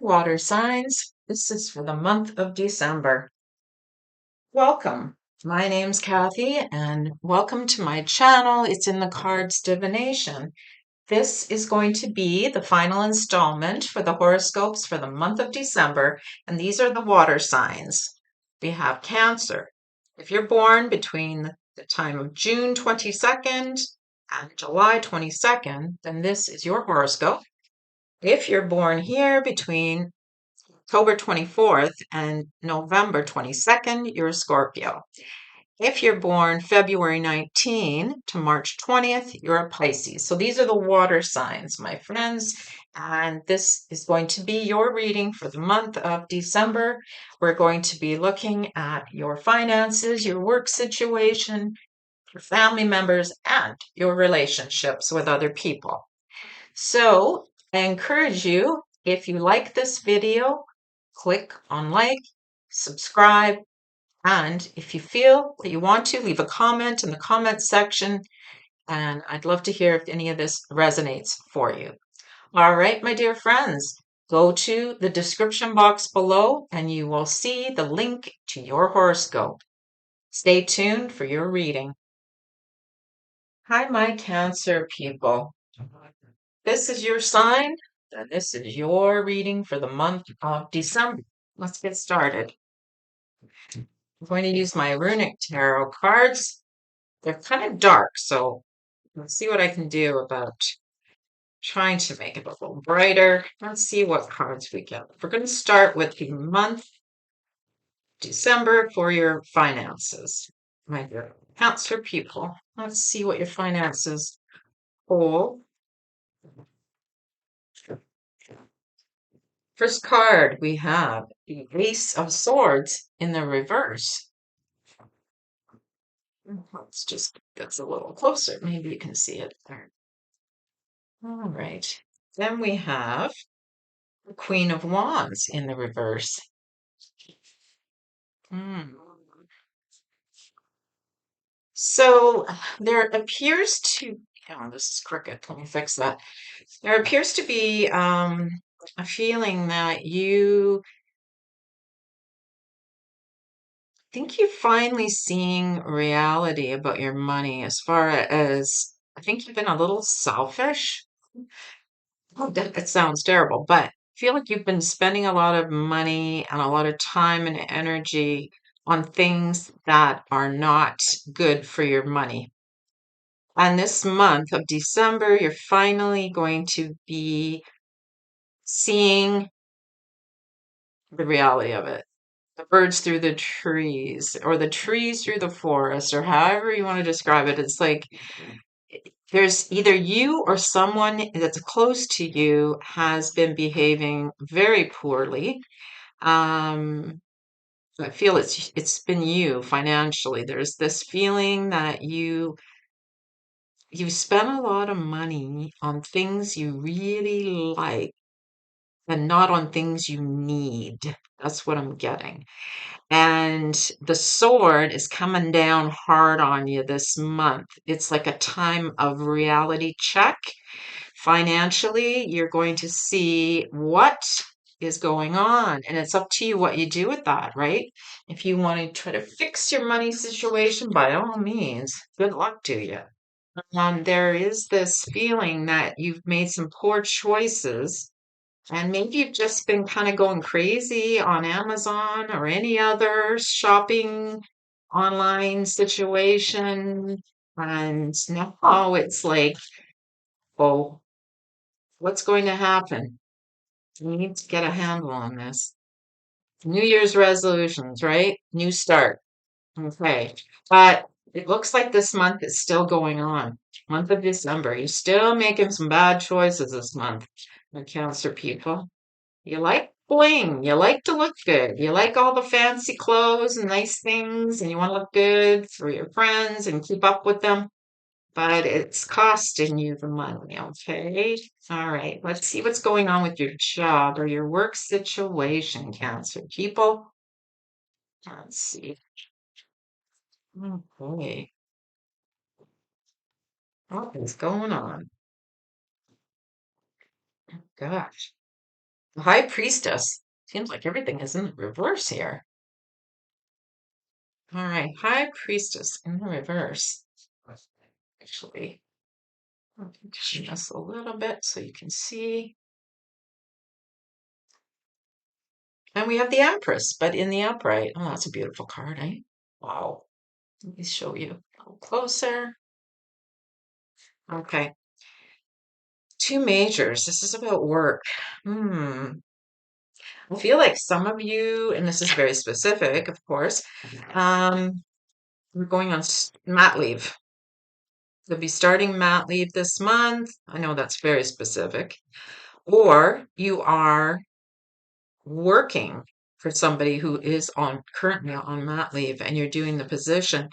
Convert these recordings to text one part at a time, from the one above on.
Water signs. This is for the month of December. Welcome. My name's Kathy, and welcome to my channel. It's in the cards divination. This is going to be the final installment for the horoscopes for the month of December, and these are the water signs. We have Cancer. If you're born between the time of June 22nd and July 22nd, then this is your horoscope. If you're born here between October 24th and November 22nd, you're a Scorpio. If you're born February 19 to March 20th, you're a Pisces. So these are the water signs, my friends. And this is going to be your reading for the month of December. We're going to be looking at your finances, your work situation, your family members, and your relationships with other people. So I encourage you, if you like this video, click on like, subscribe, and if you feel that you want to, leave a comment in the comment section. And I'd love to hear if any of this resonates for you. All right, my dear friends, go to the description box below and you will see the link to your horoscope. Stay tuned for your reading. Hi, my Cancer people. This is your sign, and this is your reading for the month of December. Let's get started. I'm going to use my Runic tarot cards. They're kind of dark, so let's see what I can do about trying to make it a little brighter. Let's see what cards we get. We're going to start with the month December for your finances, my dear Cancer people. Let's see what your finances hold. First card we have the Ace of Swords in the reverse. Let's just get a little closer. Maybe you can see it there. All right. Then we have the Queen of Wands in the reverse. Hmm. So there appears to, oh, this is crooked. Let me fix that. There appears to be a feeling that you think you're finally seeing reality about your money as far as I think you've been a little selfish. Oh, it sounds terrible, but I feel like you've been spending a lot of money and a lot of time and energy on things that are not good for your money. And this month of December, you're finally going to be seeing the reality of it. The birds through the trees, or the trees through the forest, or however you want to describe it. It's like there's either you or someone that's close to you has been behaving very poorly. Um, I feel it's been you financially. There's this feeling that you spent a lot of money on things you really like and not on things you need. That's what I'm getting. And the sword is coming down hard on you this month. It's like a time of reality check. Financially, you're going to see what is going on, and it's up to you what you do with that, right? If you want to try to fix your money situation, by all means, good luck to you. There is this feeling that you've made some poor choices and maybe you've just been kind of going crazy on Amazon or any other shopping online situation. And now it's like, oh, what's going to happen? We need to get a handle on this. New Year's resolutions, right? New start. Okay. But it looks like this month is still going on. Month of December. You're still making some bad choices this month, the Cancer people. You like bling. You like to look good. You like all the fancy clothes and nice things, and you want to look good for your friends and keep up with them. But it's costing you the money, okay? All right, let's see what's going on with your job or your work situation, Cancer people. Let's see. Okay, what is going on? Gosh. High Priestess. Seems like everything is in the reverse here. All right, High Priestess in the reverse. Actually, I'll condition this a little bit so you can see. And we have the Empress, but in the upright. Oh, that's a beautiful card, eh? Wow. Let me show you a little closer. Okay. Two majors. This is about work. I feel like some of you, and this is very specific, of course, um, we're going on mat leave. You'll be starting mat leave this month. I know that's very specific. Or you are working for somebody who is on currently on mat leave and you're doing the position.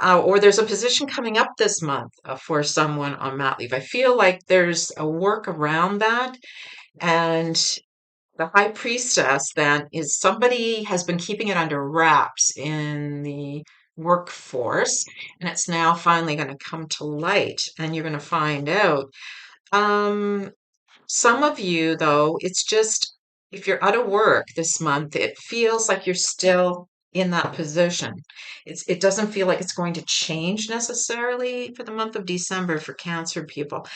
Or there's a position coming up this month for someone on mat leave. I feel like there's a work around that. And the high priestess then is somebody has been keeping it under wraps in the workforce, and it's now finally going to come to light, and you're going to find out. Um, some of you, though, it's just if you're out of work this month, it feels like you're still in that position. It doesn't feel like it's going to change necessarily for the month of December for Cancer people.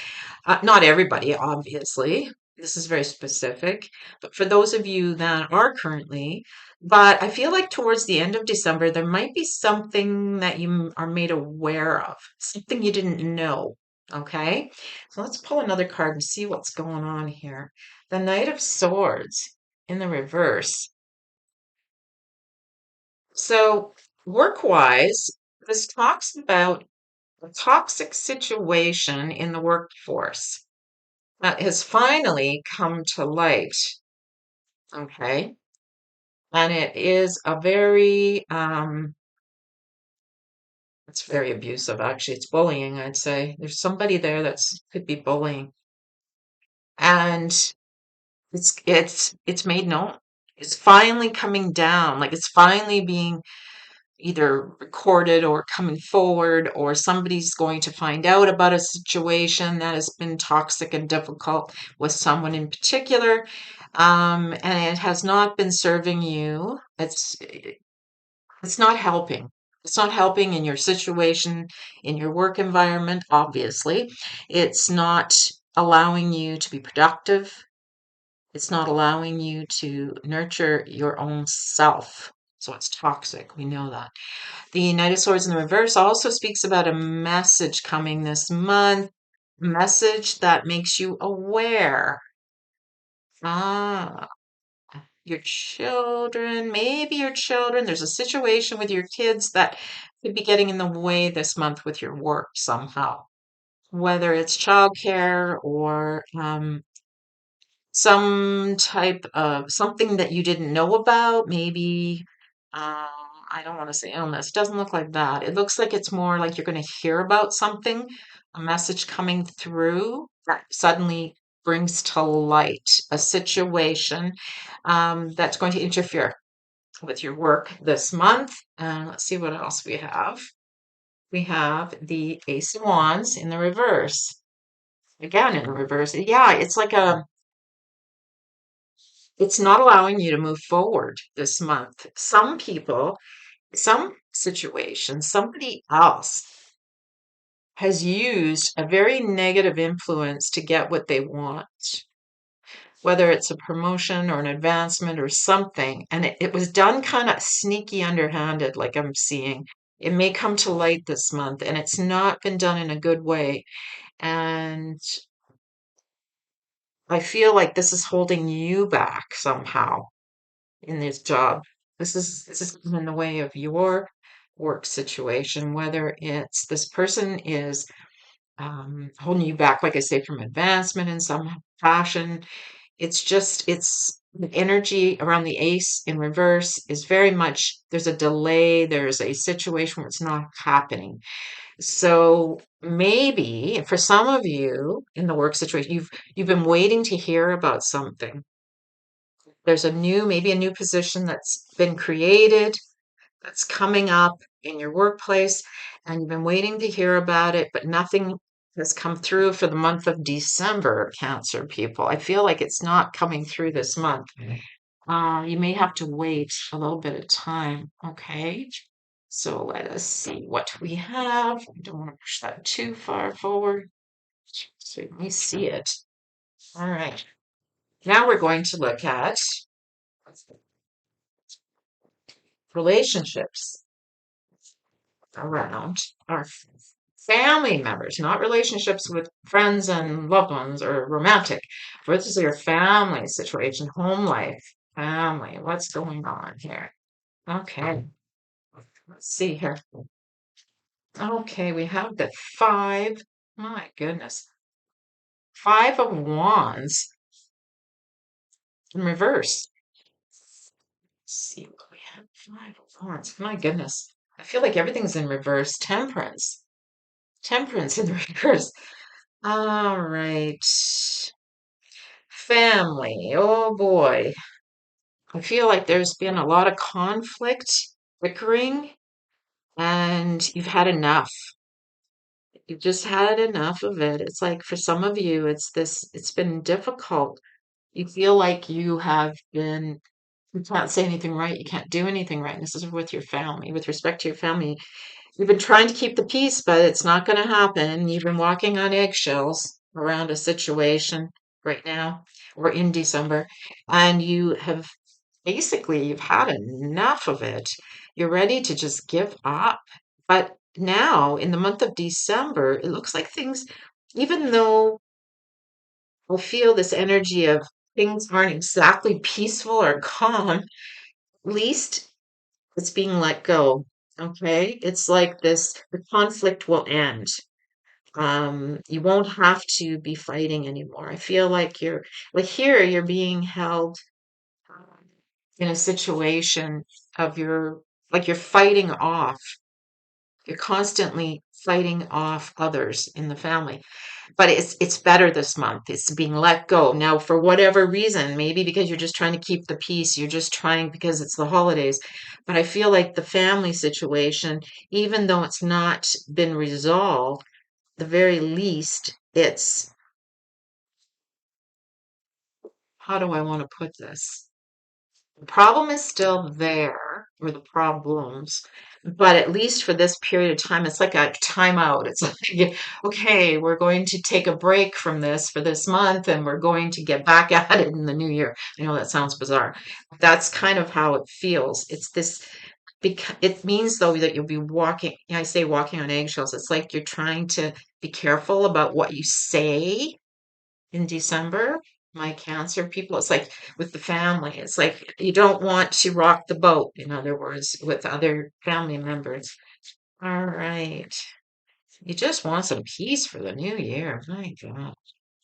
Not everybody, obviously. This is very specific, but for those of you that are currently, but I feel like towards the end of December, there might be something that you are made aware of, something you didn't know. Okay, so let's pull another card and see what's going on here. The Knight of Swords in the reverse. So, work-wise, this talks about a toxic situation in the workforce that has finally come to light. Okay. And it is a it's very abusive, actually. It's bullying, I'd say. There's somebody there that's could be bullying. And it's made known. It's finally coming down. Like it's finally being either recorded or coming forward, or somebody's going to find out about a situation that has been toxic and difficult with someone in particular. And it has not been serving you. It's not helping. It's not helping in your situation, in your work environment, obviously. It's not allowing you to be productive. It's not allowing you to nurture your own self. So it's toxic. We know that. The Knight of Swords in the reverse also speaks about a message coming this month, a message that makes you aware. Ah, your children, maybe your children, there's a situation with your kids that could be getting in the way this month with your work somehow, whether it's childcare or some type of something that you didn't know about, maybe um, I don't want to say illness. It doesn't look like that. It looks like it's more like you're going to hear about something, a message coming through that suddenly brings to light a situation that's going to interfere with your work this month. And let's see what else we have. We have the Ace of Wands in the reverse. Again, in the reverse. Yeah, it's not allowing you to move forward this month. Some people, some situations, somebody else has used a very negative influence to get what they want, whether it's a promotion or an advancement or something. And it was done kind of sneaky, underhanded, like I'm seeing. It may come to light this month, and it's not been done in a good way. And I feel like this is holding you back somehow in this job. This is in the way of your work situation, whether it's this person is holding you back, like I say, from advancement in some fashion. It's the energy around the ace in reverse is very much there's a delay, there's a situation where it's not happening. So maybe for some of you in the work situation, you've been waiting to hear about something. There's maybe a new position that's been created that's coming up in your workplace, and you've been waiting to hear about it, but nothing has come through for the month of December, Cancer people. I feel like it's not coming through this month. You may have to wait a little bit of time, okay? So let us see what we have. I don't want to push that too far forward. So you may see it. All right. Now we're going to look at relationships around our family members, not relationships with friends and loved ones or romantic. This is your family situation, home life, family. What's going on here? Okay, let's see here. Okay, we have the five. My goodness. Five of Wands in reverse. Let's see what we have. Five of Wands. My goodness. I feel like everything's in reverse. Temperance. Temperance in reverse. All right. Family. Oh boy. I feel like there's been a lot of conflict, bickering, and you've had enough. You've just had enough of it. It's like for some of you, it's been difficult. You feel like you can't say anything right, you can't do anything right. And this is with your family, with respect to your family. You've been trying to keep the peace, but it's not going to happen. You've been walking on eggshells around a situation right now or in December, and you've had enough of it. You're ready to just give up. But now, in the month of December, it looks like things, even though I feel this energy of things aren't exactly peaceful or calm, at least it's being let go. Okay? It's like the conflict will end. You won't have to be fighting anymore. I feel like you're being held in a situation of like you're fighting off. You're constantly fighting off others in the family. But it's better this month. It's being let go. Now, for whatever reason, maybe because you're just trying to keep the peace, you're just trying because it's the holidays. But I feel like the family situation, even though it's not been resolved, the very least, it's, how do I want to put this? The problem is still there, or the problems, but at least for this period of time, it's like a timeout. It's like, okay, we're going to take a break from this for this month and we're going to get back at it in the new year. I know that sounds bizarre. That's kind of how it feels. It's this, because it means though that you'll be walking, I say walking on eggshells. It's like you're trying to be careful about what you say in December, my Cancer people, it's like with the family, it's like you don't want to rock the boat, in other words, with other family members. All right. You just want some peace for the new year. My God.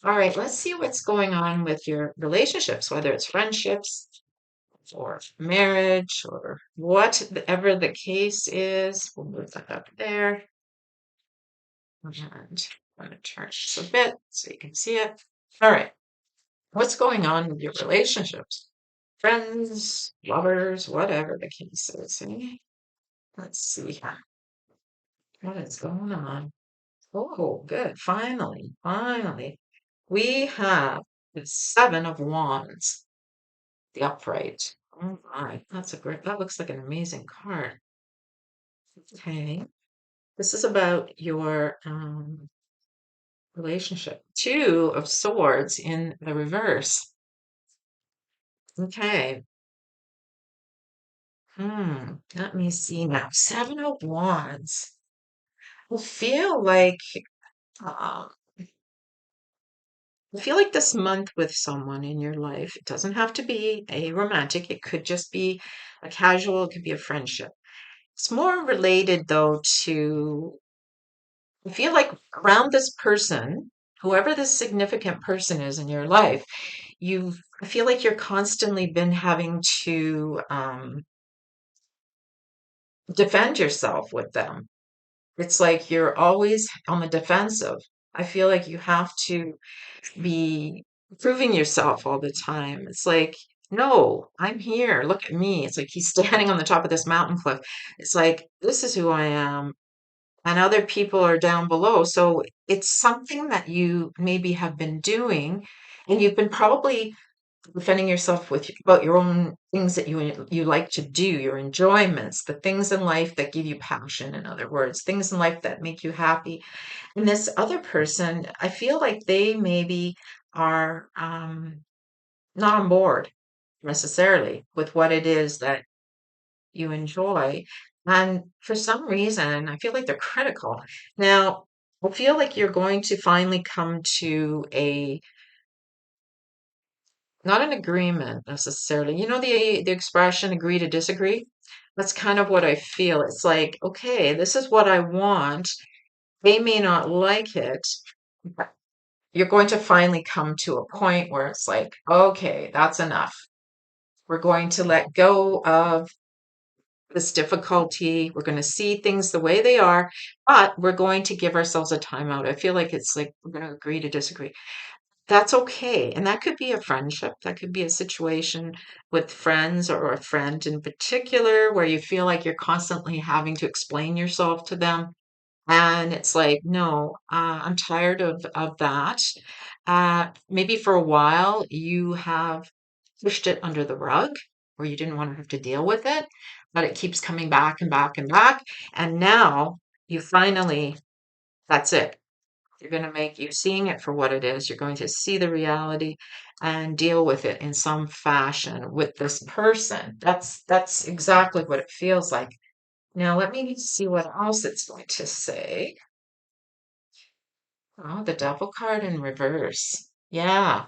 All right, let's see what's going on with your relationships, whether it's friendships or marriage or whatever the case is. We'll move that up there. And I'm going to turn this a bit so you can see it. All right. What's going on with your relationships? Friends, lovers, whatever the case is. Eh? Let's see what is going on. Oh, good. Finally, finally. We have the Seven of Wands, the upright. Oh my, that looks like an amazing card. Okay. This is about your relationship. Two of Swords in the reverse. Okay. Let me see now. Seven of Wands. I feel like um, I feel like this month with someone in your life, it doesn't have to be a romantic, it could just be a casual, it could be a friendship. It's more related though to, I feel like around this person, whoever this significant person is in your life, I feel like you're constantly been having to defend yourself with them. It's like you're always on the defensive. I feel like you have to be proving yourself all the time. It's like, no, I'm here. Look at me. It's like he's standing on the top of this mountain cliff. It's like, this is who I am. and other people are down below. So it's something that you maybe have been doing, and you've been probably defending yourself with about your own things that you like to do, your enjoyments, the things in life that give you passion, in other words, things in life that make you happy. And this other person, I feel like they maybe are not on board necessarily with what it is that you enjoy. And for some reason, I feel like they're critical. Now, I feel like you're going to finally come to a not an agreement necessarily. You know the expression agree to disagree? That's kind of what I feel. It's like, okay, this is what I want. They may not like it, but you're going to finally come to a point where it's like, okay, that's enough. We're going to let go of this difficulty. We're going to see things the way they are, but we're going to give ourselves a timeout. I feel like it's like we're going to agree to disagree. That's okay. And that could be a friendship. That could be a situation with friends or a friend in particular where you feel like you're constantly having to explain yourself to them. And it's like, no, I'm tired of that. Maybe for a while you have pushed it under the rug or you didn't want to have to deal with it, but it keeps coming back and back and back. And now you finally, that's it. You're going to make you seeing it for what it is. You're going to see the reality and deal with it in some fashion with this person. That's exactly what it feels like. Now let me see what else it's going to say. Oh, the devil card in reverse. Yeah.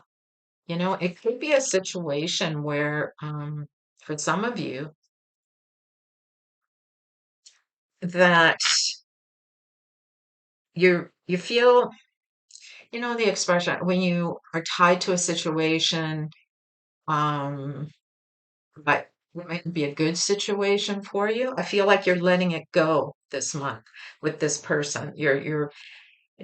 You know, it could be a situation where, for some of you, that you feel, you know, the expression when you are tied to a situation, um, but it might be a good situation for you. I feel like you're letting it go this month with this person. You're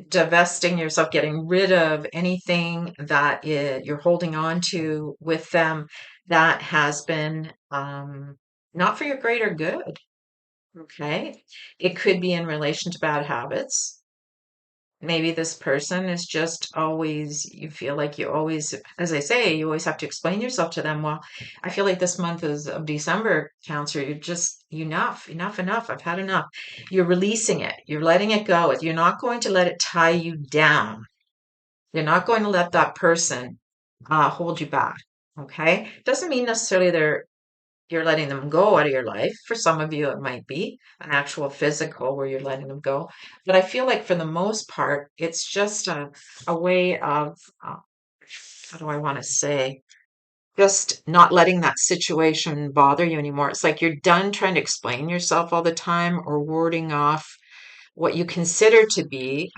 divesting yourself, getting rid of anything that you're holding on to with them that has been not for your greater good. Okay. It could be in relation to bad habits. Maybe this person is just always, you feel like you always, as I say, you always have to explain yourself to them. Well, I feel like this month is of December, Cancer. You're just enough. I've had enough. You're releasing it. You're letting it go. You're not going to let it tie you down. You're not going to let that person hold you back. Okay. Doesn't mean necessarily you're letting them go out of your life. For some of you, it might be an actual physical where you're letting them go. But I feel like for the most part, it's just a way of, how do I want to say, just not letting that situation bother you anymore. It's like you're done trying to explain yourself all the time or warding off what you consider to be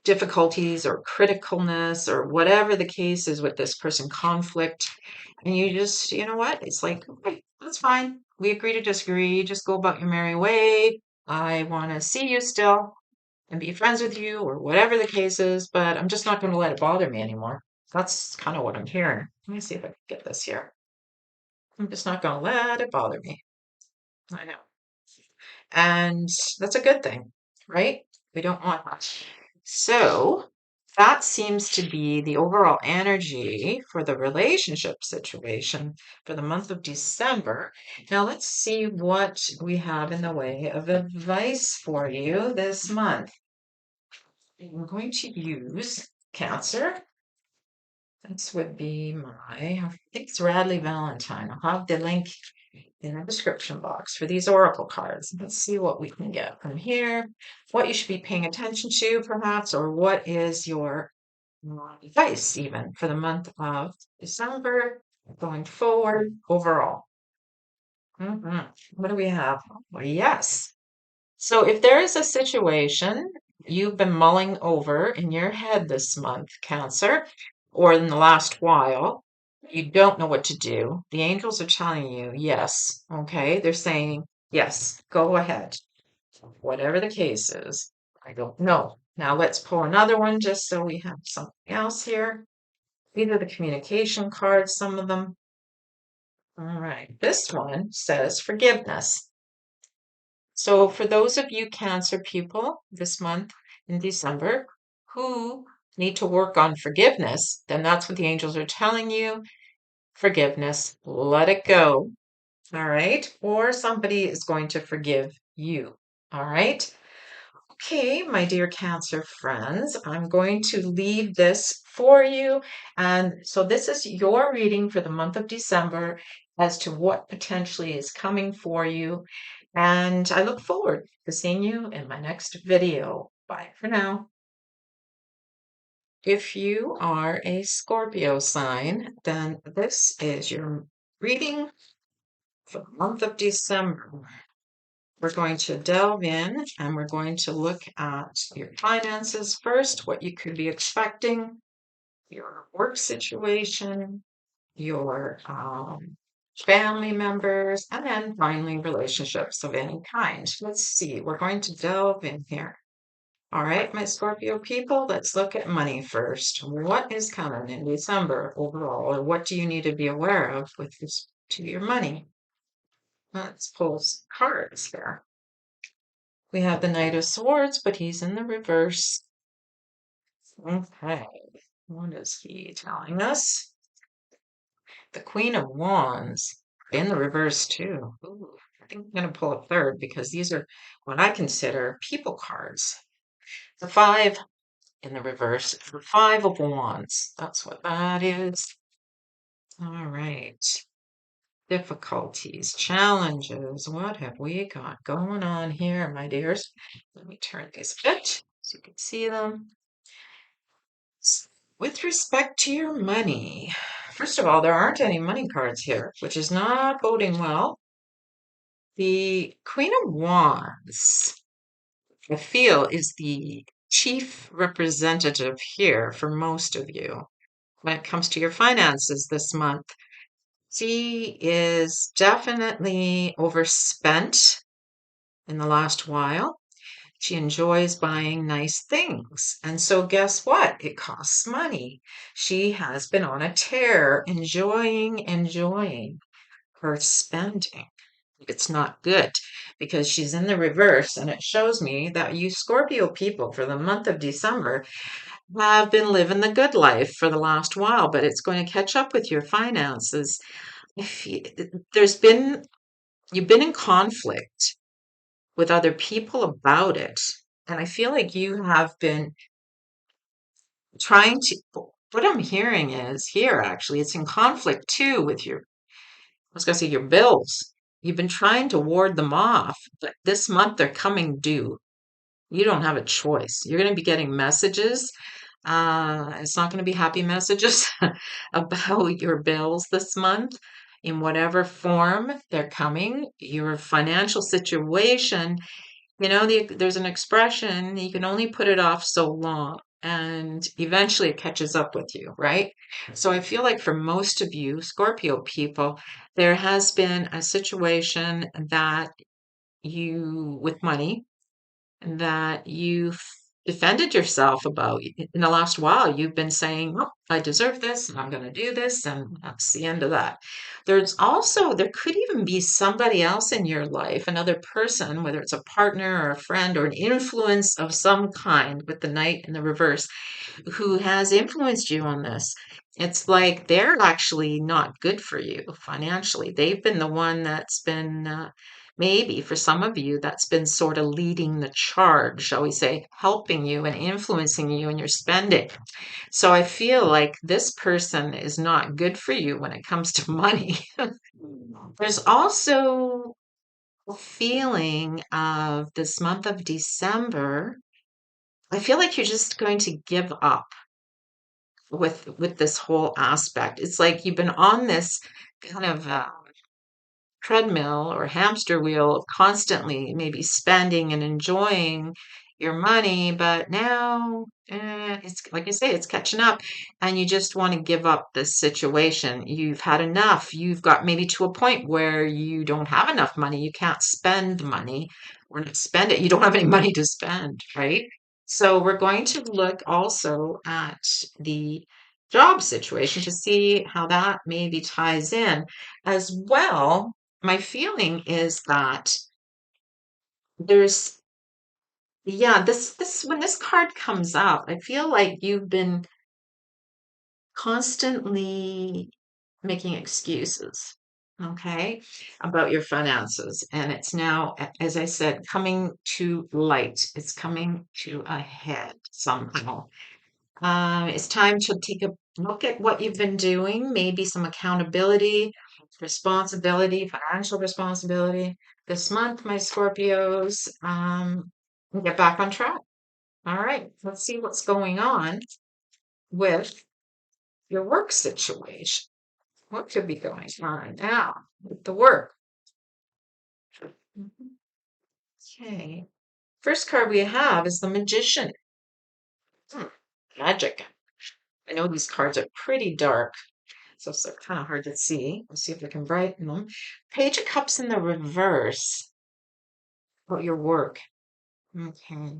difficulties or criticalness or whatever the case is with this person, conflict. And you just, you know what? It's like, okay, that's fine. We agree to disagree. Just go about your merry way. I want to see you still and be friends with you or whatever the case is, but I'm just not going to let it bother me anymore. That's kind of what I'm hearing. Let me see if I can get this here. I'm just not going to let it bother me. I know. And that's a good thing, right? We don't want that. So that seems to be the overall energy for the relationship situation for the month of December. Now let's see what we have in the way of advice for you this month. I'm going to use Cancer. This would be I think it's Radleigh Valentine. I'll have the link in the description box for these oracle cards. Let's see what we can get from here, what you should be paying attention to perhaps, or what is your advice even for the month of December going forward overall. What do we have? Well, yes. So if there is a situation you've been mulling over in your head this month, Cancer, or in the last while, you don't know what to do, the angels are telling you, yes, okay? They're saying, yes, go ahead. Whatever the case is, I don't know. Now let's pull another one just so we have something else here. These are the communication cards, some of them. All right, this one says forgiveness. So for those of you Cancer people this month in December who need to work on forgiveness, then that's what the angels are telling you. Forgiveness, let it go. All right. Or somebody is going to forgive you. All right. Okay, my dear Cancer friends, I'm going to leave this for you. And so this is your reading for the month of December as to what potentially is coming for you. And I look forward to seeing you in my next video. Bye for now. If you are a Scorpio sign, then this is your reading for the month of December. We're going to delve in and we're going to look at your finances first, what you could be expecting, your work situation, your family members, and then finally relationships of any kind. Let's see, we're going to delve in here. All right, my Scorpio people, let's look at money first. What is coming in December overall, or what do you need to be aware of with this to your money? Let's pull some cards here. We have the Knight of Swords, but he's in the reverse. Okay, what is he telling us? The Queen of Wands in the reverse too. Ooh, I think I'm going to pull a third because these are what I consider people cards. The Five in the reverse, the Five of Wands. That's what that is. All right. Difficulties, challenges. What have we got going on here, my dears? Let me turn these a bit so you can see them. With respect to your money, first of all, there aren't any money cards here, which is not boding well. The Queen of Wands, I feel, is the chief representative here for most of you when it comes to your finances this month. She is definitely overspent in the last while. She enjoys buying nice things. And so, guess what? It costs money. She has been on a tear, enjoying her spending. It's not good because she's in the reverse, and it shows me that you Scorpio people for the month of December have been living the good life for the last while, but it's going to catch up with your finances. If you, there's been You've been in conflict with other people about it. And I feel like you have been trying to, what I'm hearing is here actually, it's in conflict too with I was going to say your bills. You've been trying to ward them off, but this month they're coming due. You don't have a choice. You're going to be getting messages. It's not going to be happy messages about your bills this month in whatever form they're coming. Your financial situation, there's an expression, you can only put it off so long, and eventually it catches up with you, right? So I feel like for most of you, Scorpio people, there has been a situation that with money, that you've defended yourself about. In the last while, you've been saying, oh, I deserve this, and I'm going to do this, and that's the end of that. There could even be somebody else in your life, another person, whether it's a partner or a friend or an influence of some kind with the Knight in the reverse, who has influenced you on this. It's like they're actually not good for you financially. They've been the one that's been, maybe for some of you, that's been sort of leading the charge, shall we say, helping you and influencing you in your spending. So I feel like this person is not good for you when it comes to money. There's also a feeling of this month of December. I feel like you're just going to give up with this whole aspect. It's like you've been on this kind of treadmill or hamster wheel of constantly maybe spending and enjoying your money, but now it's like I say, it's catching up, and you just want to give up this situation. You've had enough. You've got maybe to a point where you don't have enough money. You can't spend money or not spend it. You don't have any money to spend, right? So we're going to look also at the job situation to see how that maybe ties in as well. My feeling is that there's yeah, this when this card comes up, I feel like you've been constantly making excuses, okay, about your finances. And it's now, as I said, coming to light. It's coming to a head somehow. It's time to take a look at what you've been doing, maybe some accountability, responsibility, financial responsibility this month, my Scorpios. And get back on track. All right, let's see what's going on with your work situation. What could be going on now with the work? Mhm. Okay. First card we have is the Magician. Hmm, Magic. I know these cards are pretty dark, so they're kind of hard to see. Let's see if we can brighten them. Page of Cups in the reverse. About your work. Okay.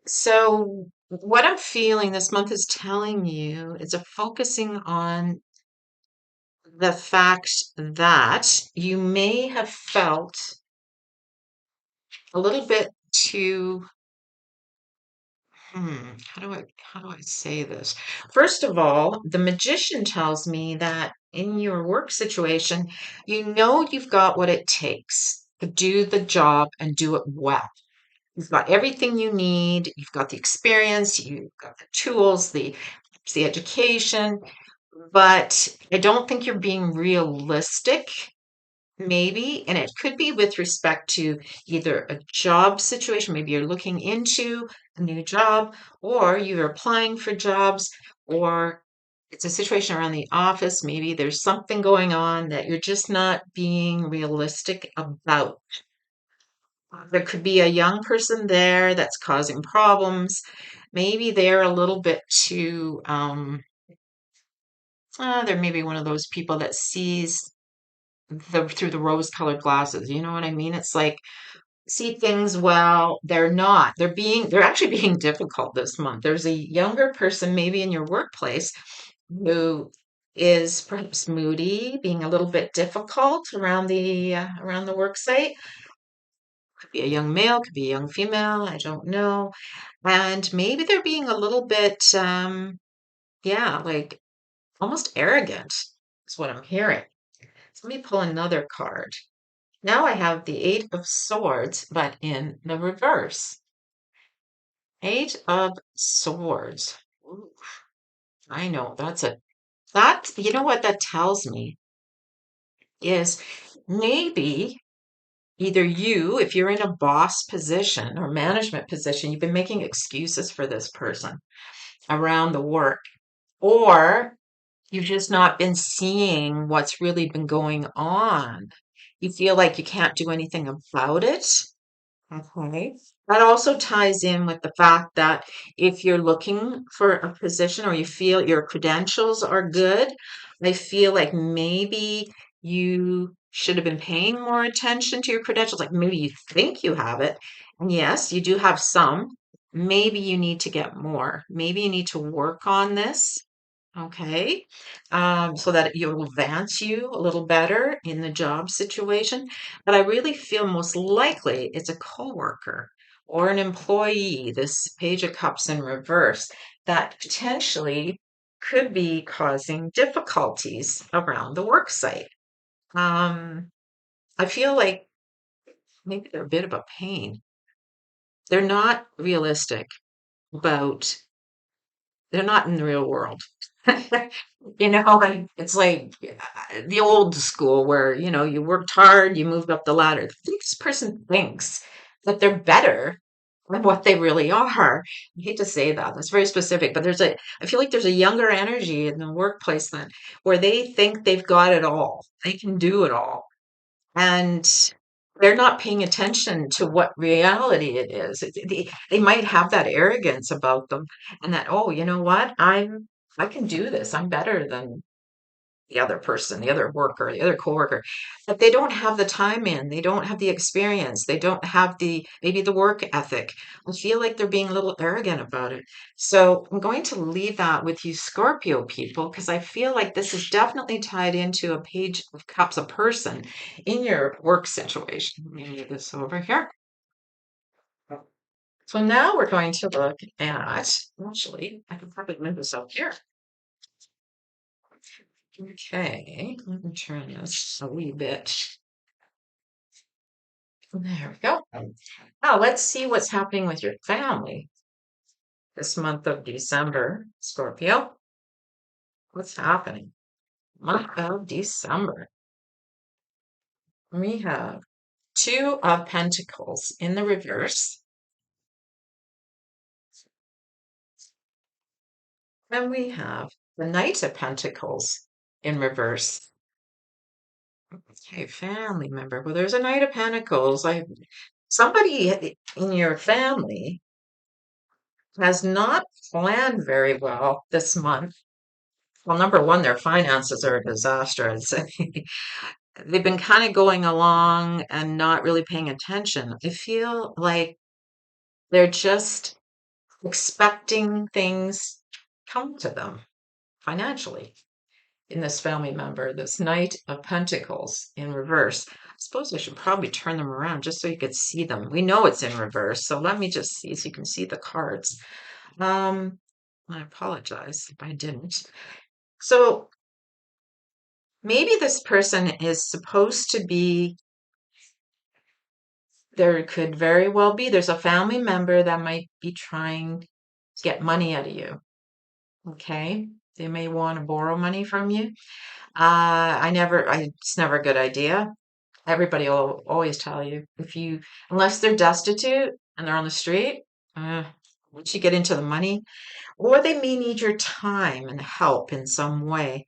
So what I'm feeling this month is telling you is a focusing on the fact that you may have felt a little bit too how do I say this? First of all, the magician tells me that in your work situation, you know you've got what it takes to do the job and do it well. You've got everything you need, you've got the experience, you've got the tools, the education, but I don't think you're being realistic. Maybe, and it could be with respect to either a job situation, maybe you're looking into a new job, or you're applying for jobs, or it's a situation around the office. Maybe there's something going on that you're just not being realistic about. There could be a young person there that's causing problems. Maybe they're a little bit too, they're maybe one of those people that sees through the rose-colored glasses. You know what I mean? It's like see things well, they're not. They're actually being difficult this month. There's a younger person maybe in your workplace who is perhaps moody, being a little bit difficult around the work site. Could be a young male, could be a young female, I don't know. And maybe they're being a little bit yeah, like almost arrogant is what I'm hearing. So let me pull another card. Now I have the Eight of Swords, but in the reverse. Eight of Swords. Ooh, I know you know what that tells me is maybe either you, if you're in a boss position or management position, you've been making excuses for this person around the work, or you've just not been seeing what's really been going on. You feel like you can't do anything about it. Okay. That also ties in with the fact that if you're looking for a position or you feel your credentials are good, I feel like maybe you should have been paying more attention to your credentials. Like maybe you think you have it. And yes, you do have some. Maybe you need to get more. Maybe you need to work on this. Okay. So that it will advance you a little better in the job situation. But I really feel most likely it's a coworker or an employee, this Page of Cups in reverse, that potentially could be causing difficulties around the work site. Um, I feel like maybe they're a bit of a pain. They're not realistic about they're not in the real world. You know, like it's like the old school where, you know, you worked hard, you moved up the ladder. I think this person thinks that they're better than what they really are. I hate to say that. That's very specific, but I feel like there's a younger energy in the workplace then where they think they've got it all. They can do it all. And they're not paying attention to what reality it is. They might have that arrogance about them and that, oh, you know what? I can do this. I'm better than. the other person, the other worker, the other coworker, but they don't have the time in, they don't have the experience, they don't have the maybe the work ethic. I feel like they're being a little arrogant about it. So I'm going to leave that with you Scorpio people because I feel like this is definitely tied into a page of cups, a person in your work situation. Let me move this over here. So now we're going to look at, actually, I could probably move this up here. Okay, let me turn this a wee bit. There we go. Now let's see what's happening with your family this month of December, Scorpio. What's happening? Month of December. We have Two of Pentacles in the reverse, and we have the Knight of Pentacles in reverse. Okay, family member. Well, there's a Knight of Pentacles. Somebody in your family has not planned very well this month. Well, number one, their finances are a disaster. I'd say they've been kind of going along and not really paying attention. I feel like they're just expecting things come to them financially in this family member, this Knight of Pentacles in reverse. I suppose I should probably turn them around just so you could see them. We know it's in reverse, so let me just see so you can see the cards. Um, I apologize if I didn't. So maybe this person is supposed to be, there could very well be, there's a family member that might be trying to get money out of you. Okay. They may want to borrow money from you. It's never a good idea. Everybody will always tell you unless they're destitute and they're on the street, once you get into the money, or they may need your time and help in some way.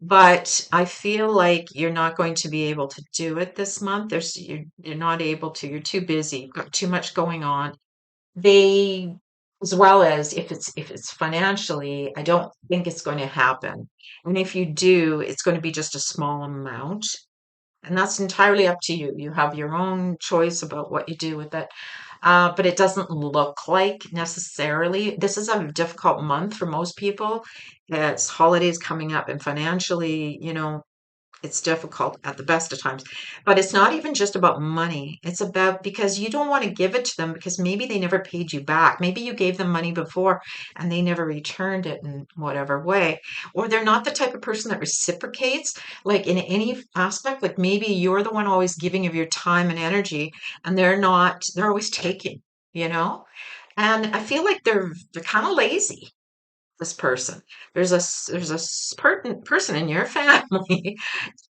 But I feel like you're not going to be able to do it this month. You're not able to. You're too busy. You've got too much going on. They, as well as if it's financially, I don't think it's going to happen. And if you do, it's going to be just a small amount. And that's entirely up to you. You have your own choice about what you do with it. But it doesn't look like necessarily. This is a difficult month for most people. It's holidays coming up, and financially, it's difficult at the best of times. But it's not even just about money. It's about because you don't want to give it to them because maybe they never paid you back. Maybe you gave them money before and they never returned it in whatever way. Or they're not the type of person that reciprocates, like in any aspect. Like maybe you're the one always giving of your time and energy, and they're not, they're always taking, you know? And I feel like they're kind of lazy, this person. There's a person in your family.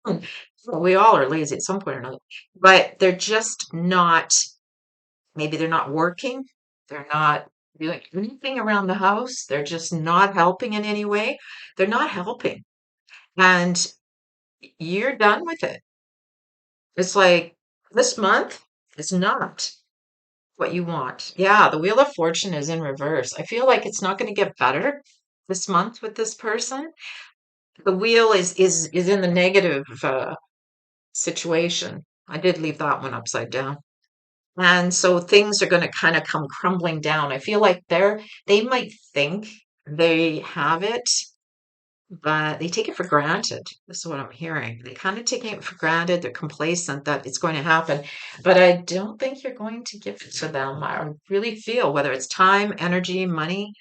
Well, we all are lazy at some point or another, but they're just not, maybe they're not working. They're not doing anything around the house. They're just not helping in any way. They're not helping. And you're done with it. It's like this month is not what you want. Yeah, the Wheel of Fortune is in reverse. I feel like it's not going to get better this month with this person. The wheel is in the negative situation. I did leave that one upside down. And so things are going to kind of come crumbling down. I feel like they might think they have it, but they take it for granted. This is what I'm hearing. They kind of taking it for granted. They're complacent that it's going to happen. But I don't think you're going to give it to them. I really feel whether it's time, energy, money,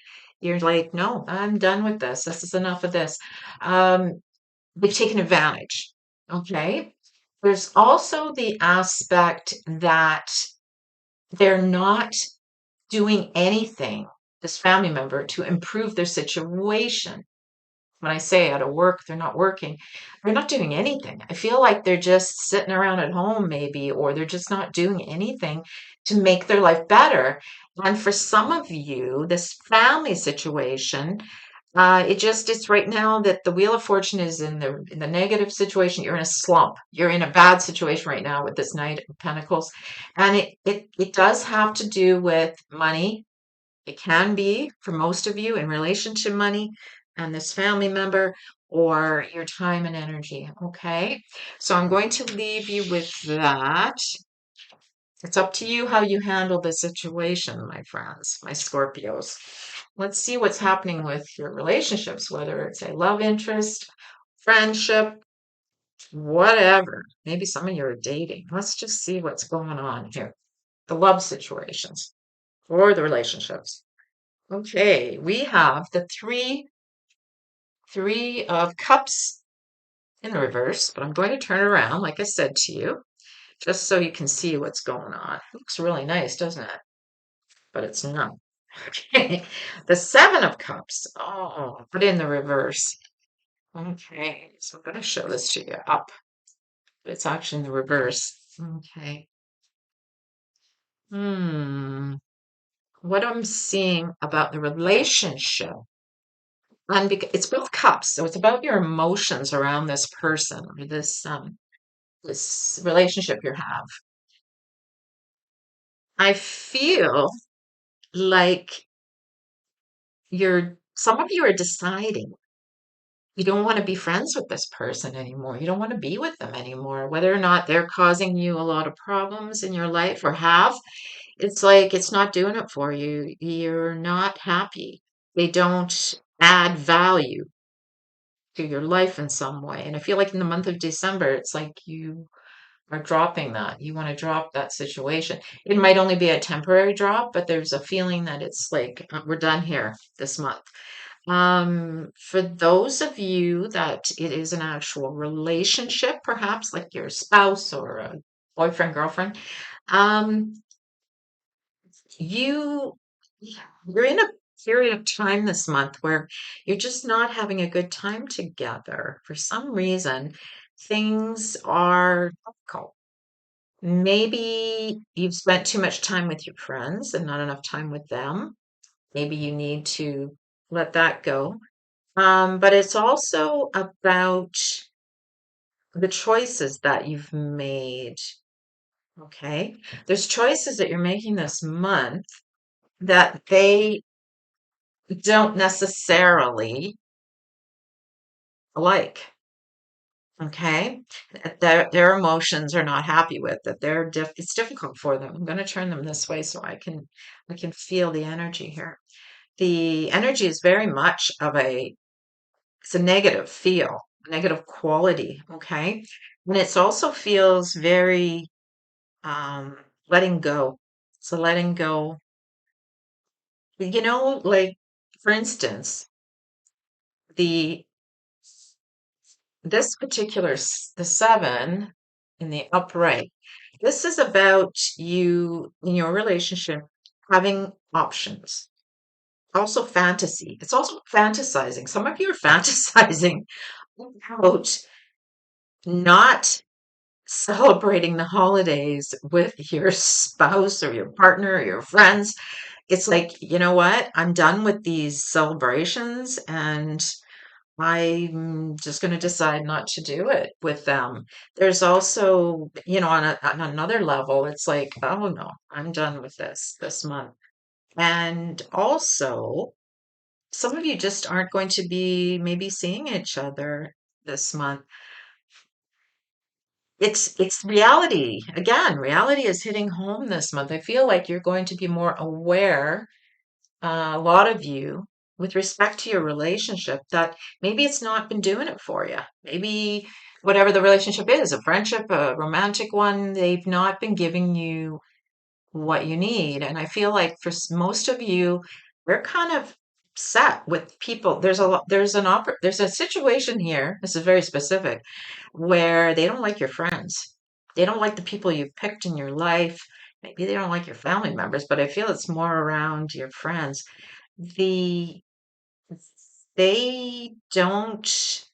you're like, no, I'm done with this. This is enough of this. They've taken advantage. Okay. There's also the aspect that they're not doing anything, this family member, to improve their situation. When I say out of work, they're not working, they're not doing anything. I feel like they're just sitting around at home, maybe, or they're just not doing anything to make their life better. And for some of you, this family situation, it's right now that the Wheel of Fortune is in the negative situation. You're in a slump. You're in a bad situation right now with this Knight of Pentacles. And it does have to do with money. It can be for most of you in relation to money and this family member, or your time and energy. Okay. So I'm going to leave you with that. It's up to you how you handle the situation, my friends, my Scorpios. Let's see what's happening with your relationships, whether it's a love interest, friendship, whatever. Maybe some of you are dating. Let's just see what's going on here. The love situations or the relationships. Okay, we have the three of cups in the reverse, but I'm going to turn it around, like I said to you, just so you can see what's going on. It looks really nice, doesn't it? But it's not. Okay, the seven of cups. Oh, but in the reverse. Okay, so I'm going to show this to you up. But it's actually in the reverse. Okay. Hmm. What I'm seeing about the relationship, and it's both cups, so it's about your emotions around this person or this relationship you have. I feel like some of you are deciding you don't want to be friends with this person anymore. You don't want to be with them anymore, whether or not they're causing you a lot of problems in your life or have. It's like it's not doing it for you. You're not happy. They don't add value to your life in some way. And I feel like in the month of December, it's like you are dropping that. You want to drop that situation. It might only be a temporary drop, but there's a feeling that it's like we're done here this month. For those of you that it is an actual relationship, perhaps like your spouse or a boyfriend, girlfriend, um, you you're in a period of time this month where you're just not having a good time together. For some reason, things are difficult. Maybe you've spent too much time with your friends and not enough time with them. Maybe you need to let that go. But it's also about the choices that you've made. Okay. There's choices that you're making this month that they don't necessarily like. Okay. Their emotions are not happy with that. It's difficult for them. I'm going to turn them this way so I can feel the energy here. The energy is very much of it's a negative feel, negative quality, okay? And it also feels very um letting go. So letting go, like for instance, the this particular the seven in the upright. This is about you in your relationship having options. Also fantasy. It's also fantasizing. Some of you are fantasizing about not celebrating the holidays with your spouse or your partner or your friends. It's like, you know what? I'm done with these celebrations and I'm just going to decide not to do it with them. There's also, on another level, it's like, oh no, I'm done with this month. And also, some of you just aren't going to be maybe seeing each other this month. It's reality. Again, reality is hitting home this month. I feel like you're going to be more aware, a lot of you, with respect to your relationship, that maybe it's not been doing it for you. Maybe whatever the relationship is, a friendship, a romantic one, they've not been giving you what you need. And I feel like for most of you, we're kind of upset with people. There's a situation here. This is very specific, where they don't like your friends. They don't like the people you've picked in your life. Maybe they don't like your family members, but I feel it's more around your friends. The they don't,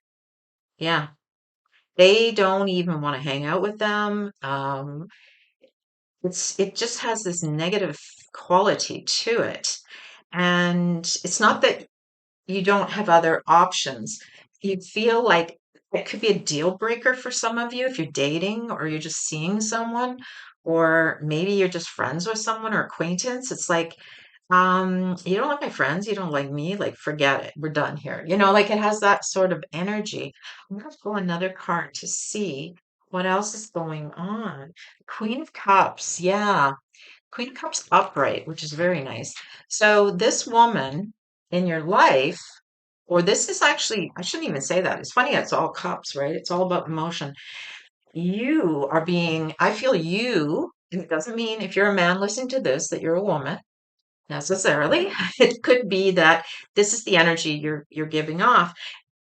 yeah, they don't even want to hang out with them. It just has this negative quality to it. And it's not that you don't have other options. You feel like it could be a deal breaker for some of you if you're dating or you're just seeing someone, or maybe you're just friends with someone or acquaintance. It's like You don't like my friends, you don't like me, like forget it. We're done here. Like it has that sort of energy. I'm gonna pull another card to see what else is going on. Queen of Cups, yeah. Queen of Cups upright, which is very nice. So this woman in your life, or this is actually, I shouldn't even say that. It's funny, it's all cups, right? It's all about emotion. You are being, I feel you, and it doesn't mean if you're a man listening to this that you're a woman necessarily. It could be that this is the energy you're giving off.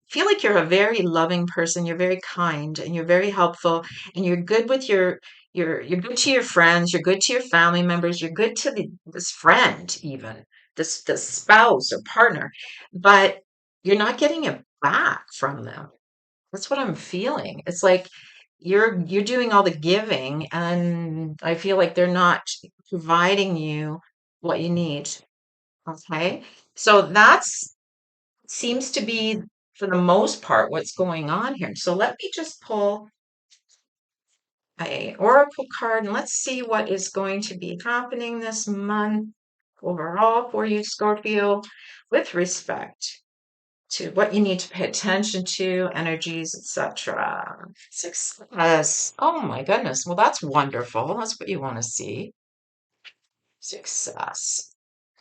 Feel like you're a very loving person, you're very kind and you're very helpful and you're good with you're good to your friends, you're good to your family members, you're good to this friend even, this spouse or partner, but you're not getting it back from them. That's what I'm feeling. It's like you're doing all the giving and I feel like they're not providing you what you need. Okay. So that's seems to be for the most part what's going on here. So let me just pull a oracle card and let's see what is going to be happening this month overall for you, Scorpio, with respect to what you need to pay attention to, energies, etc. Success. Oh my goodness. Well, that's wonderful. That's what you want to see. Success.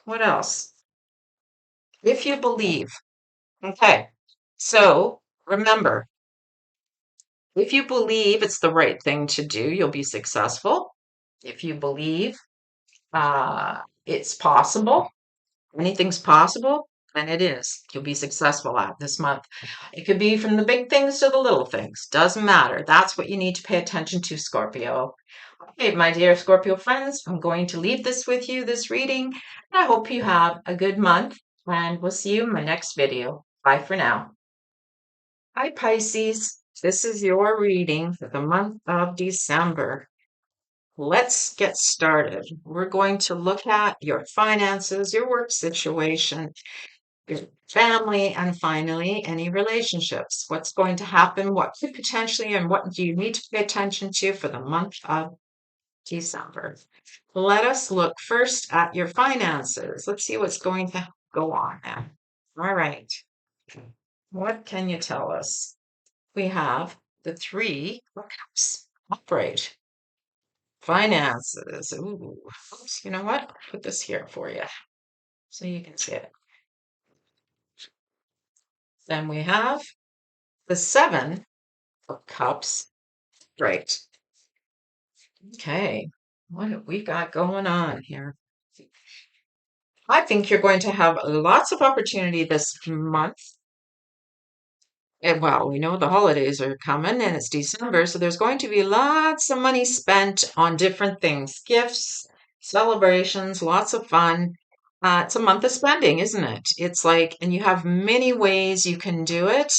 What else? If you believe. Okay. So remember, if you believe it's the right thing to do, you'll be successful. If you believe it's possible, anything's possible, then it is. You'll be successful at this month. It could be from the big things to the little things. Doesn't matter. That's what you need to pay attention to, Scorpio. Okay, my dear Scorpio friends, I'm going to leave this with you, this reading. And I hope you have a good month, and we'll see you in my next video. Bye for now. Hi, Pisces. This is your reading for the month of December. Let's get started. We're going to look at your finances, your work situation, your family, and finally, any relationships. What's going to happen? What could potentially, and what do you need to pay attention to for the month of December? Let us look first at your finances. Let's see what's going to go on now. All right. What can you tell us? We have the three of cups upright. Finances. Ooh, oops, you know what? Put this here for you so you can see it. Then we have the seven of cups. Right. Okay. What have we got going on here? I think you're going to have lots of opportunity this month. And well, we know the holidays are coming and it's December, so there's going to be lots of money spent on different things, gifts, celebrations, lots of fun. It's a month of spending, isn't it? It's like, and you have many ways you can do it.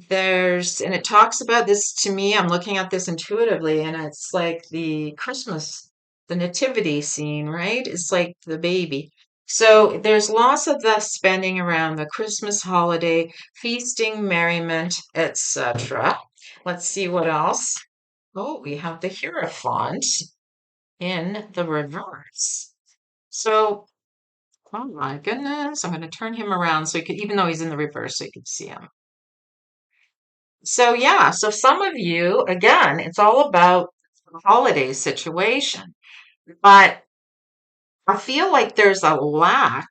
And it talks about this to me. I'm looking at this intuitively, and it's like the Christmas, the nativity scene, right? It's like the baby. So there's lots of the spending around the Christmas holiday, feasting, merriment, etc. Let's see what else. Oh, we have the Hierophant in the reverse. So, oh my goodness, I'm going to turn him around so you could, even though he's in the reverse, so you can see him. So yeah, so some of you, again, it's all about the holiday situation, but I feel like there's a lack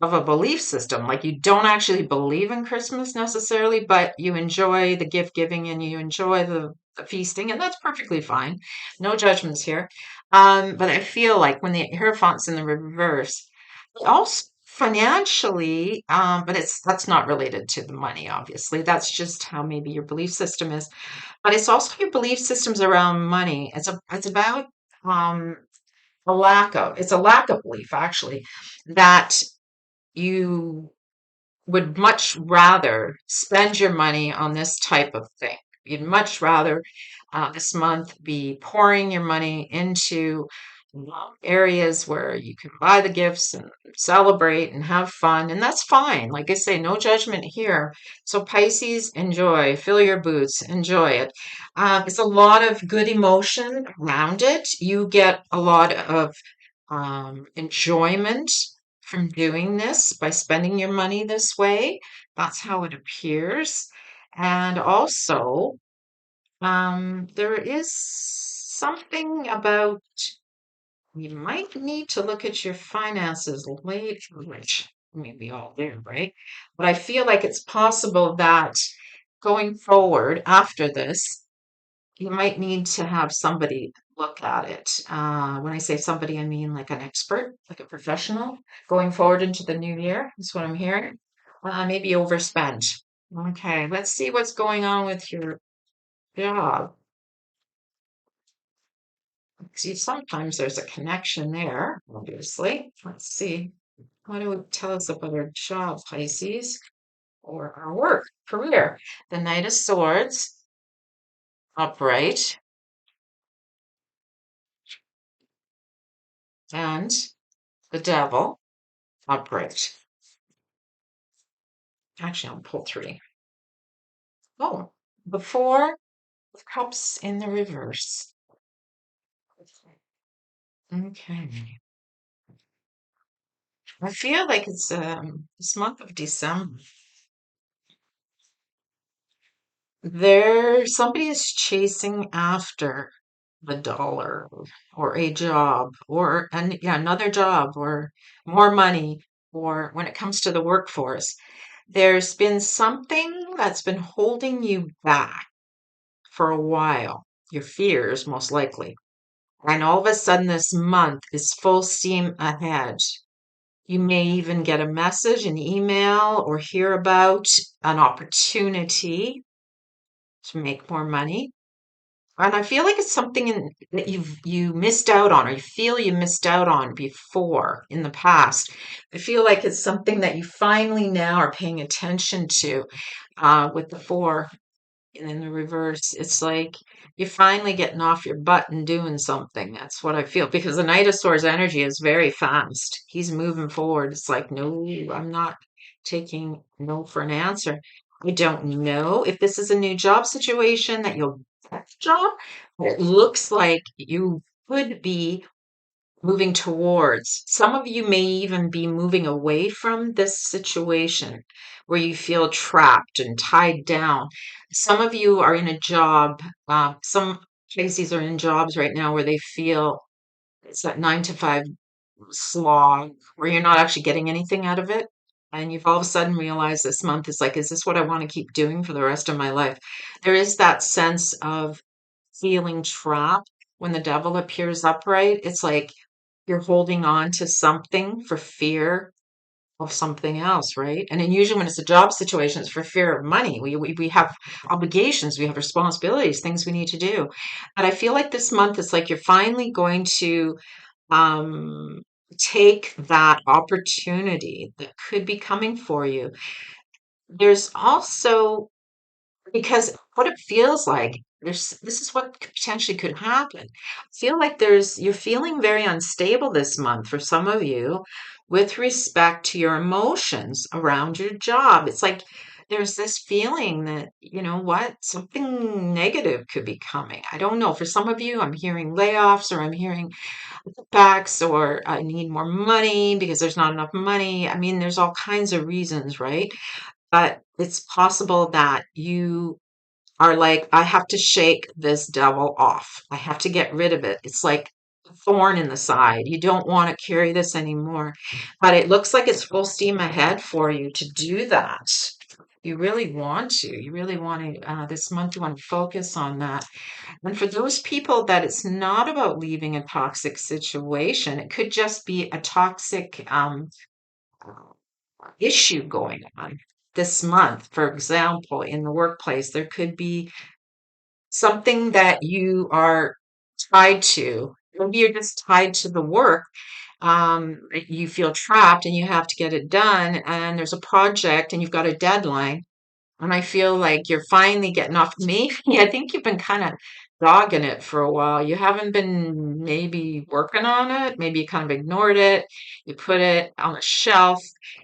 of a belief system. Like you don't actually believe in Christmas necessarily, but you enjoy the gift giving and you enjoy the feasting, and that's perfectly fine. No judgments here. But I feel like when the Hierophant's in the reverse, also financially, but that's not related to the money, obviously. That's just how maybe your belief system is. But it's also your belief systems around money. It's about um it's a lack of belief actually that you would much rather spend your money on this type of thing. You'd much rather this month be pouring your money into areas where you can buy the gifts and celebrate and have fun. And that's fine. Like I say, no judgment here. So, Pisces, enjoy, fill your boots, enjoy it. It's a lot of good emotion around it. You get a lot of enjoyment from doing this by spending your money this way. That's how it appears. And also, there is something about you might need to look at your finances later, which I mean, we all do, right? But I feel like it's possible that going forward after this, you might need to have somebody look at it. When I say somebody, I mean like an expert, like a professional, going forward into the new year. That's what I'm hearing. Maybe overspend. Okay, let's see what's going on with your job. See, sometimes there's a connection there, obviously. Let's see. What do it tell us about our job, Pisces, or our work, career? The Knight of Swords, upright, and the Devil, upright. Actually, I'll pull three. Oh, the Four of Cups in the reverse. Okay. I feel like it's this month of December. Somebody is chasing after the dollar or a job or yeah, another job or more money, or when it comes to the workforce, there's been something that's been holding you back for a while. Your fears, most likely. And all of a sudden, this month is full steam ahead. You may even get a message, an email, or hear about an opportunity to make more money. And I feel like it's something that you missed out on, or you feel you missed out on before in the past. I feel like it's something that you finally now are paying attention to with the four. And in the reverse, it's like you're finally getting off your butt and doing something. That's what I feel because the Knight of Swords energy is very fast. He's moving forward. It's like, no, I'm not taking no for an answer. I don't know if this is a new job situation that you'll get the job, but it looks like you could be moving towards. Some of you may even be moving away from this situation where you feel trapped and tied down. Some of you are in a job, some Pisces are in jobs right now where they feel it's that 9 to 5 slog where you're not actually getting anything out of it. And you've all of a sudden realized this month is like, is this what I want to keep doing for the rest of my life? There is that sense of feeling trapped when the devil appears upright. It's like you're holding on to something for fear of something else, right? And then usually when it's a job situation, it's for fear of money. We have obligations, we have responsibilities, things we need to do. But I feel like this month it's like you're finally going to um, take that opportunity that could be coming for you. There's also because what it feels like, this is what potentially could happen. I feel like you're feeling very unstable this month for some of you with respect to your emotions around your job. It's like there's this feeling that, you know what, something negative could be coming. I don't know. For some of you, I'm hearing layoffs or I'm hearing cutbacks or I need more money because there's not enough money. I mean, there's all kinds of reasons, right? But it's possible that you are like, I have to shake this devil off. I have to get rid of it. It's like a thorn in the side. You don't want to carry this anymore. But it looks like it's full steam ahead for you to do that. You really want to. You really want to, this month, you want to focus on that. And for those people that it's not about leaving a toxic situation, it could just be a toxic issue going on this month. For example, in the workplace, there could be something that you are tied to. Maybe you're just tied to the work. You feel trapped and you have to get it done, and there's a project and you've got a deadline. And I feel like you're finally getting off. Maybe I think you've been kind of dogging it for a while. You haven't been maybe working on it. Maybe you kind of ignored it. You put it on a shelf.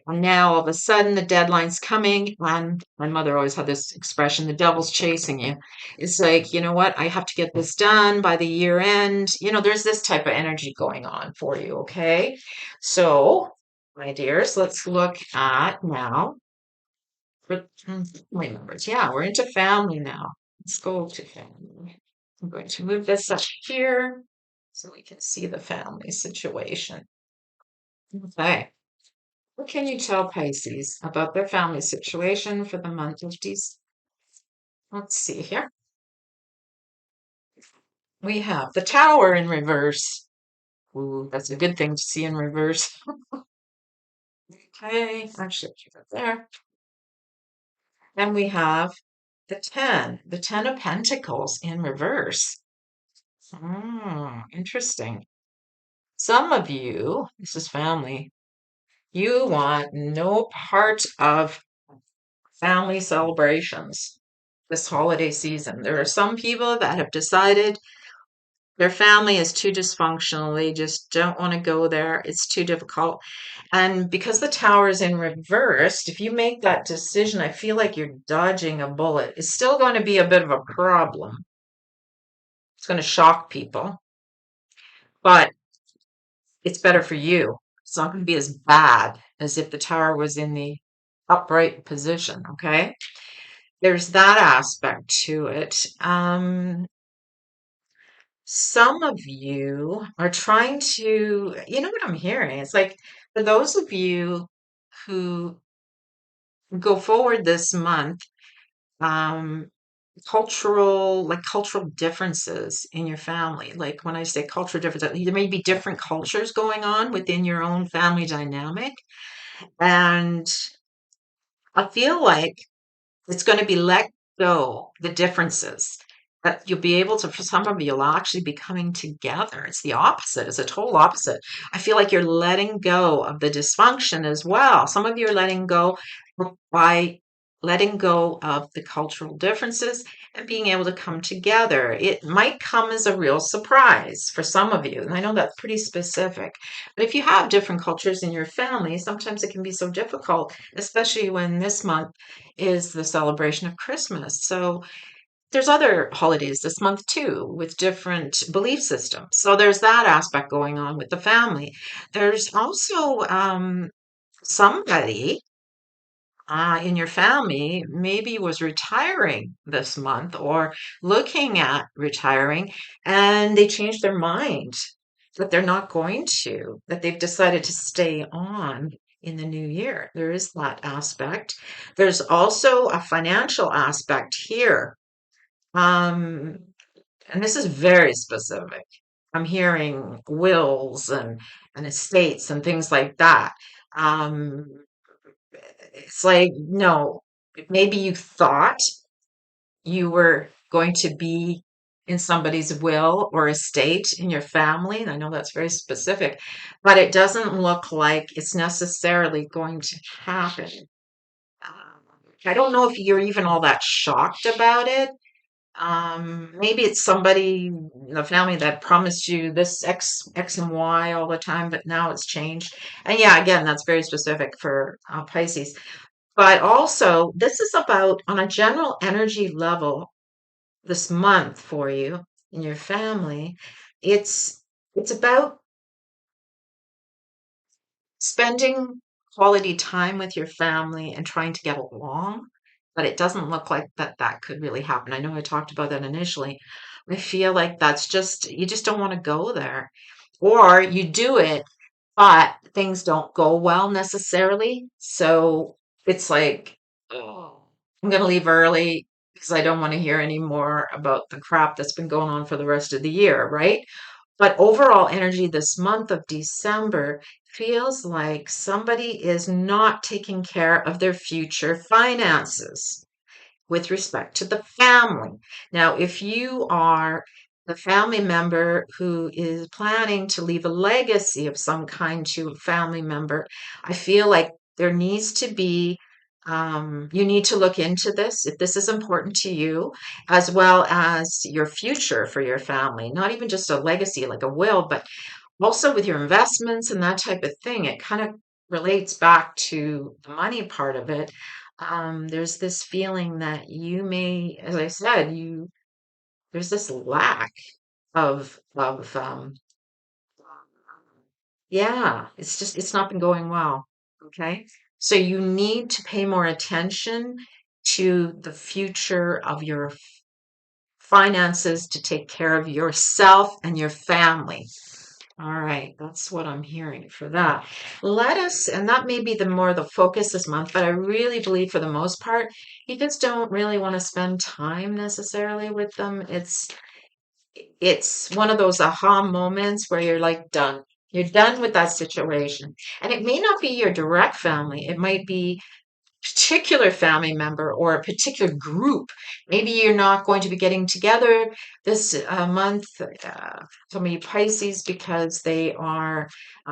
And now all of a sudden the deadline's coming. And my mother always had this expression, the devil's chasing you. It's like, you know what? I have to get this done by the year end. There's this type of energy going on for you. Okay. So, my dears, let's look at now for family members. Yeah, we're into family now. Let's go to family. I'm going to move this up here so we can see the family situation. Okay. What can you tell Pisces about their family situation for the month of December? Let's see here. We have the Tower in reverse. Ooh, that's a good thing to see in reverse. Okay, actually, keep it there. And we have the 10 of Pentacles in reverse. Interesting. Some of you, this is family, you want no part of family celebrations this holiday season. There are some people that have decided their family is too dysfunctional. They just don't want to go there. It's too difficult. And because the tower is in reversed, if you make that decision, I feel like you're dodging a bullet. It's still going to be a bit of a problem. It's going to shock people, but it's better for you. It's not going to be as bad as if the tower was in the upright position, okay? There's that aspect to it. Some of you are trying to, you know what I'm hearing? It's like for those of you who go forward this month, um, cultural differences in your family. Like when I say cultural differences, there may be different cultures going on within your own family dynamic. And I feel like it's going to be let go, the differences. That you'll be able to, for some of you, you'll actually be coming together. It's the opposite. It's a total opposite. I feel like you're letting go of the dysfunction as well. Some of you are letting go by letting go of the cultural differences and being able to come together. It might come as a real surprise for some of you. And I know that's pretty specific. But if you have different cultures in your family, sometimes it can be so difficult, especially when this month is the celebration of Christmas. So there's other holidays this month too with different belief systems. So there's that aspect going on with the family. There's also somebody in your family maybe was retiring this month or looking at retiring, and they changed their mind that they're not going to, that they've decided to stay on in the new year. There is that aspect. There's also a financial aspect here. Um, and this is very specific. I'm hearing wills and estates and things like that. Um, it's like, no, maybe you thought you were going to be in somebody's will or estate in your family. And I know that's very specific, but it doesn't look like it's necessarily going to happen. Um, I don't know if you're even all that shocked about it. Maybe it's somebody in the family that promised you this X and Y all the time, but now it's changed. And yeah, again, that's very specific for Pisces. But also, this is about on a general energy level this month for you and your family. It's about spending quality time with your family and trying to get along, but it doesn't look like that could really happen. I know I talked about that initially. I feel like that's just, you just don't want to go there. Or you do it, but things don't go well necessarily. So it's like, oh, I'm going to leave early because I don't want to hear any more about the crap that's been going on for the rest of the year, right? But overall energy this month of December feels like somebody is not taking care of their future finances with respect to the family. Now, if you are the family member who is planning to leave a legacy of some kind to a family member, I feel like there needs to be You need to look into this if this is important to you, as well as your future for your family. Not even just a legacy like a will, but also with your investments and that type of thing. It kind of relates back to the money part of it. There's this feeling that you may, as I said, there's this lack of yeah, it's not been going well. Okay. So you need to pay more attention to the future of your finances to take care of yourself and your family. All right, that's what I'm hearing for that. Let us, and that may be the more the focus this month, but I really believe for the most part, you just don't really want to spend time necessarily with them. It's one of those aha moments where you're like done. You're done with that situation. And it may not be your direct family. It might be particular family member or a particular group. Maybe you're not going to be getting together this month, some of you Pisces, because they are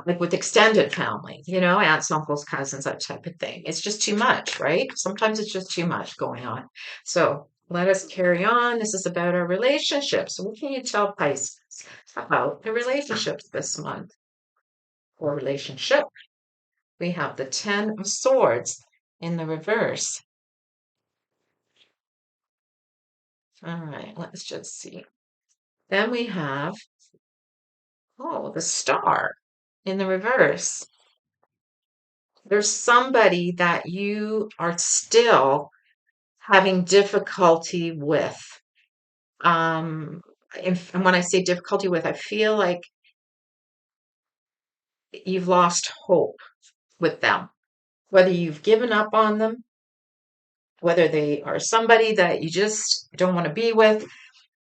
like with extended family, aunts, uncles, cousins, that type of thing. It's just too much, right? Sometimes it's just too much going on. So let us carry on. This is about our relationships. What can you tell Pisces about the relationships this month or relationship? We have the Ten of Swords in the reverse. All right, let's just see. Then we have, the Star in the reverse. There's somebody that you are still having difficulty with. And when I say difficulty with, I feel like you've lost hope with them, whether you've given up on them, whether they are somebody that you just don't want to be with.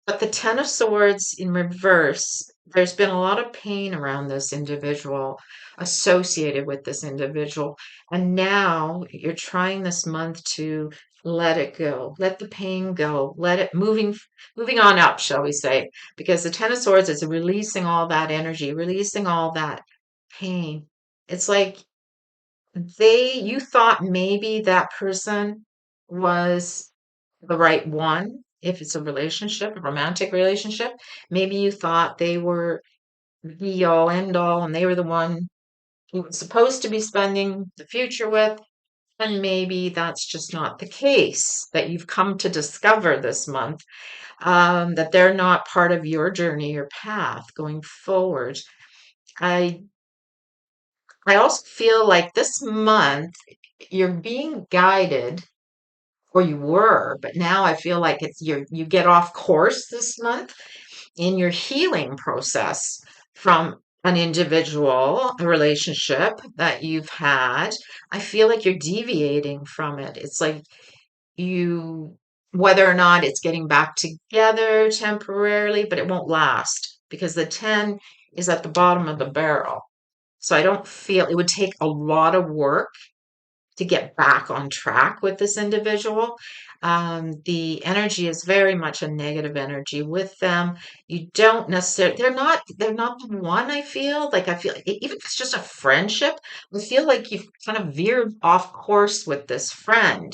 But the Ten of Swords in reverse, there's been a lot of pain around this individual, associated with this individual. And now you're trying this month to let it go, let the pain go, let it moving on up, shall we say, because the Ten of Swords is releasing all that energy, releasing all that pain. It's like you thought maybe that person was the right one. If it's a relationship, a romantic relationship, maybe you thought they were the be all end all and they were the one you were supposed to be spending the future with. And maybe that's just not the case, that you've come to discover this month, that they're not part of your journey, your path going forward. I I also feel like this month you're being guided, or you were, but now I feel like you get off course this month in your healing process from an individual, a relationship that you've had. I feel like you're deviating from it. It's like you, whether or not it's getting back together temporarily, but it won't last because the 10 is at the bottom of the barrel. So I don't feel it would take a lot of work to get back on track with this individual. The energy is very much a negative energy with them. You don't necessarily, they're not the one. I feel like even if it's just a friendship, I feel like you've kind of veered off course with this friend.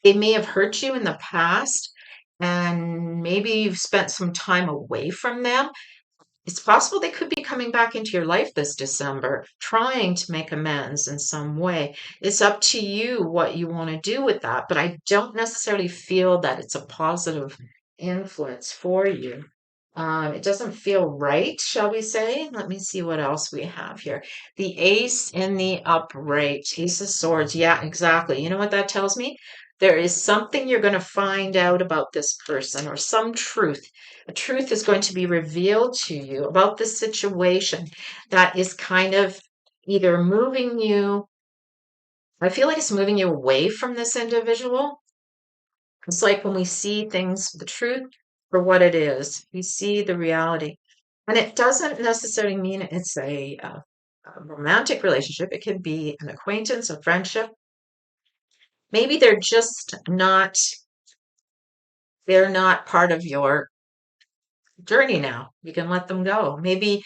They may have hurt you in the past, and maybe you've spent some time away from them. It's possible they could be coming back into your life this December, trying to make amends in some way. It's up to you what you want to do with that, but I don't necessarily feel that it's a positive influence for you. It doesn't feel right, shall we say? Let me see what else we have here. The ace in the upright, ace of swords. Yeah, exactly. You know what that tells me? There is something you're going to find out about this person, or some truth. A truth is going to be revealed to you about this situation that is kind of either moving you, I feel like it's moving you away from this individual. It's like when we see things, the truth for what it is, we see the reality. And it doesn't necessarily mean it's a romantic relationship. It could be an acquaintance, a friendship. Maybe they're not part of your journey now. You can let them go. Maybe,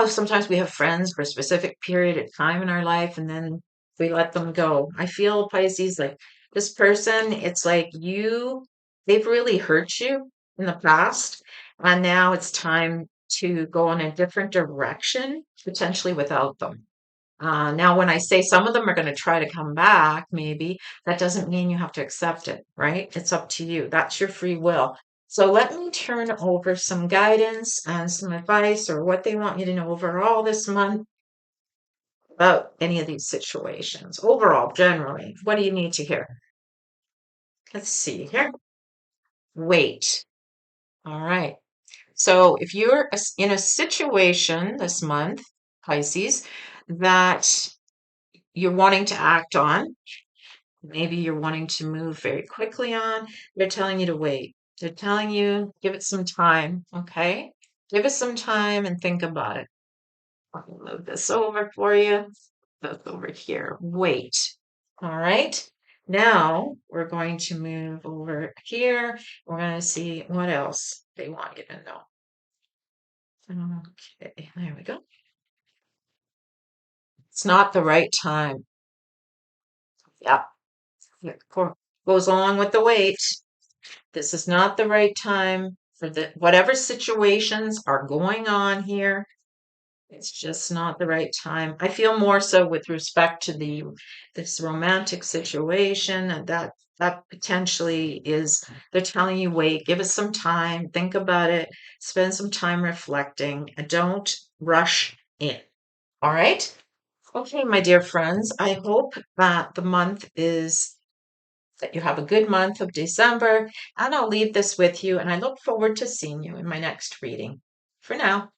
sometimes we have friends for a specific period of time in our life and then we let them go. I feel Pisces like This person, it's like they've really hurt you in the past, and now it's time to go in a different direction, potentially without them. Now, when I say some of them are going to try to come back, maybe that doesn't mean you have to accept it, right? It's up to you. That's your free will. So let me turn over some guidance and some advice or what they want you to know overall this month about any of these situations. Overall, generally, what do you need to hear? Let's see here. Wait. All right. So if you're in a situation this month, Pisces, that you're wanting to act on, maybe you're wanting to move very quickly on, they're telling you to wait. They're telling you, give it some time, okay? Give it some time and think about it. I'll move this over for you. This over here. Wait. All right. Now we're going to move over here. We're going to see what else they want you to know. Okay, there we go. It's not the right time. Yeah, goes along with the wait. This is not the right time for the whatever situations are going on here. It's just not the right time. I feel more so with respect to this romantic situation and that potentially is they're telling you wait, give us some time, think about it, spend some time reflecting, and don't rush in. All right? Okay, my dear friends, I hope that the month is that you have a good month of December, and I'll leave this with you, and I look forward to seeing you in my next reading. For now.